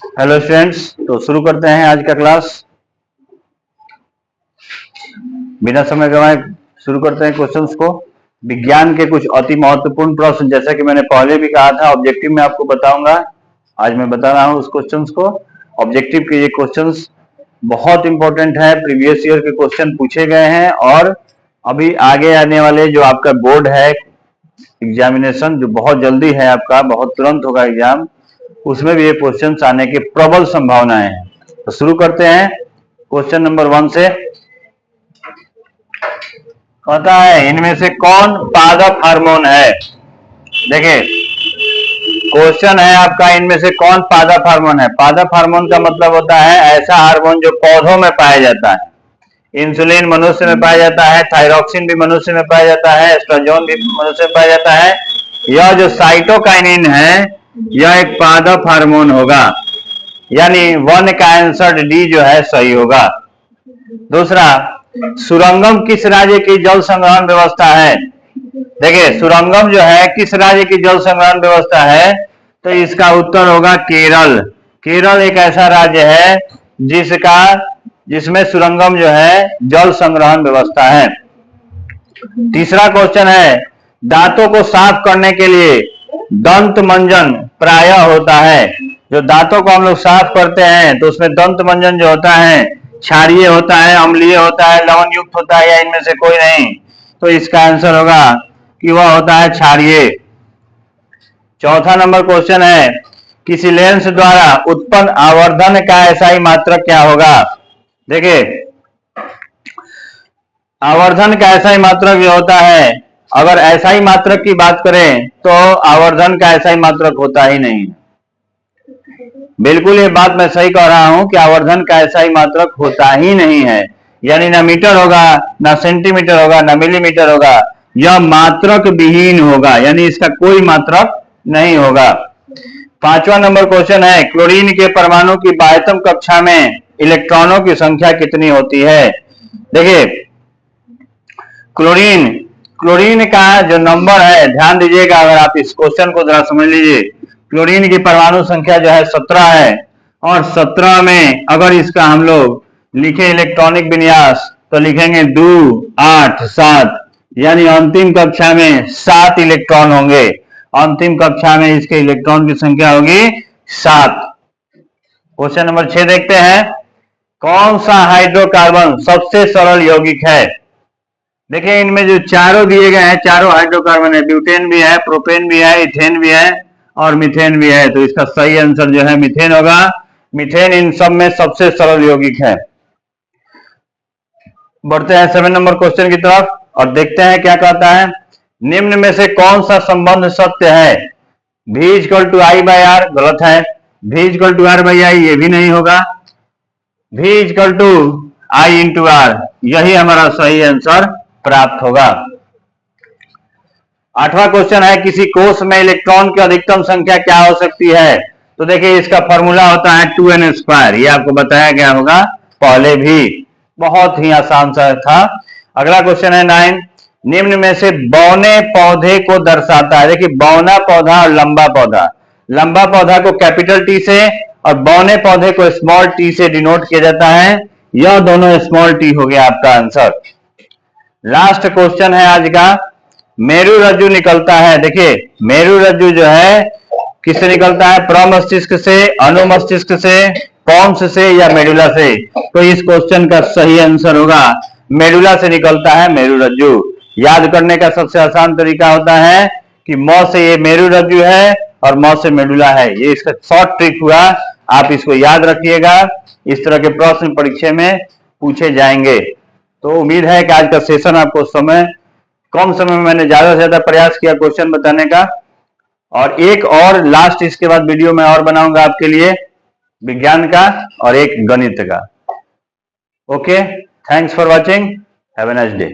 Hello students, तो शुरू करते हैं आज का क्लास। बिना समय गंवाए शुरू करते हैं क्वेश्चंस को। विज्ञान के कुछ अति महत्वपूर्ण प्रश्न, जैसा कि मैंने पहले भी कहा था, ऑब्जेक्टिव में आपको बताऊंगा। आज मैं बता रहा हूं उस क्वेश्चंस को। ऑब्जेक्टिव के ये क्वेश्चंस बहुत इंपॉर्टेंट है, प्रीवियस ईयर के क्वेश्चन पूछे गए हैं और अभी आगे आने वाले जो आपका बोर्ड है एग्जामिनेशन, जो बहुत जल्दी है आपका, बहुत तुरंत होगा एग्जाम, उसमें भी ये क्वेश्चंस आने की प्रबल संभावनाएं हैं। तो शुरू करते हैं क्वेश्चन नंबर 1 से। कहता है इनमें से कौन पादप हार्मोन है। देखिए क्वेश्चन है आपका, इनमें से कौन पादप हार्मोन है। पादप हार्मोन का मतलब होता है ऐसा हार्मोन जो पौधों में पाया जाता है। इंसुलिन मनुष्य में पाया जाता है, थायरॉक्सिन भी मनुष्य में पाया जाता है, एस्ट्रोजन भी मनुष्य में पाया जाता है। यह जो साइटोकाइनिन है यह एक पादप हार्मोन होगा, यानी 1 का आंसर डी जो है सही होगा। दूसरा, सुरंगम किस राज्य की जल संग्रहण व्यवस्था है। देखिए सुरंगम जो है किस राज्य की जल संग्रहण व्यवस्था है, तो इसका उत्तर होगा केरल। केरल एक ऐसा राज्य है जिसमें सुरंगम जो है जल संग्रहण व्यवस्था है। तीसरा क्वेश्चन है, दांतों को साफ करने के लिए दंत मंजन प्रायः होता है। जो दांतों को हम लोग साफ करते हैं तो उसमें दंत मंजन जो होता है क्षारीय होता है, अम्लीय होता है, लवण युक्त होता है, या इनमें से कोई नहीं। तो इसका आंसर होगा कि वह होता है क्षारीय। चौथा नंबर क्वेश्चन है, किसी लेंस द्वारा उत्पन्न आवर्धन का एसआई मात्रक क्या होगा। देखिए आवर्धन का एसआई मात्रक जो होता है, अगर एसआई मात्रक की बात करें तो आवर्धन का एसआई मात्रक होता ही नहीं। बिल्कुल ये बात मैं सही कह रहा हूं कि आवर्धन का एसआई मात्रक होता ही नहीं है, यानी ना मीटर होगा, ना सेंटीमीटर होगा, ना मिलीमीटर होगा। यह मात्रक विहीन होगा, यानी इसका कोई मात्रक नहीं होगा। पांचवा नंबर क्वेश्चन है, क्लोरीन के परमाणु की बाह्यतम कक्षा में इलेक्ट्रॉनों की संख्या कितनी होती है। देखिए क्लोरीन का जो नंबर है, ध्यान दीजिएगा, अगर आप इस क्वेश्चन को जरा समझ लीजिए। क्लोरीन की परमाणु संख्या जो है 17 है, और 17 में अगर इसका हम लोग लिखे इलेक्ट्रॉनिक विन्यास तो लिखेंगे 2 8 7, यानी अंतिम कक्षा में 7 इलेक्ट्रॉन होंगे। अंतिम कक्षा में इसके इलेक्ट्रॉन की संख्या होगी 7। क्वेश्चन नंबर 6 देखते हैं, कौन सा हाइड्रोकार्बन सबसे सरल यौगिक है। देखिए इनमें जो चारों दिए गए हैं, चारों हाइड्रोकार्बन है, ब्यूटेन भी है, प्रोपेन भी है, इथेन भी है और मीथेन भी है। तो इसका सही आंसर जो है मीथेन होगा। मीथेन इन सब में सबसे सरल यौगिक है। बढ़ते हैं 7 नंबर क्वेश्चन की तरफ और देखते हैं क्या कहता है। निम्न में से कौन सा संबंध सत्य है। V = I/R गलत है, V = R/I ये भी नहीं होगा, V = I/R यही हमारा सही आंसर प्राप्त होगा। 8वां क्वेश्चन है, किसी कोष में इलेक्ट्रॉन की अधिकतम संख्या क्या हो सकती है। तो देखिए इसका फॉर्मूला होता है 2n², ये आपको बताया गया होगा पहले भी, बहुत ही आसान सा था। अगला क्वेश्चन है 9, निम्न में से बौने पौधे को दर्शाता है। देखिए बौना पौधा और लंबा पौधा, लंबा पौधा को कैपिटल टी से और बौने पौधे को स्मॉल टी से डिनोट किया जाता है। यह दोनों स्मॉल टी हो गया आपका आंसर। लास्ट क्वेश्चन है आज का, मेरु रज्जु निकलता है। देखिए मेरु रज्जु जो है किससे निकलता है, प्रमस्तिष्क से, अनुमस्तिष्क से, पोन्स से या मेडुला से। तो इस क्वेश्चन का सही आंसर होगा मेडुला से निकलता है मेरु रज्जु। याद करने का सबसे आसान तरीका होता है कि म से ये मेरु रज्जु है और म से मेडुला है, ये इसका शॉर्ट ट्रिक हुआ। आप इसको याद रखिएगा, इस तरह के प्रश्न परीक्षा में पूछे जाएंगे। तो उम्मीद है कि आज का सेशन आपको कम समय में मैंने ज्यादा से ज्यादा प्रयास किया क्वेश्चन बताने का, और एक और लास्ट इसके बाद वीडियो में और बनाऊंगा आपके लिए विज्ञान का और एक गणित का। Okay, thanks for watching, have a nice day.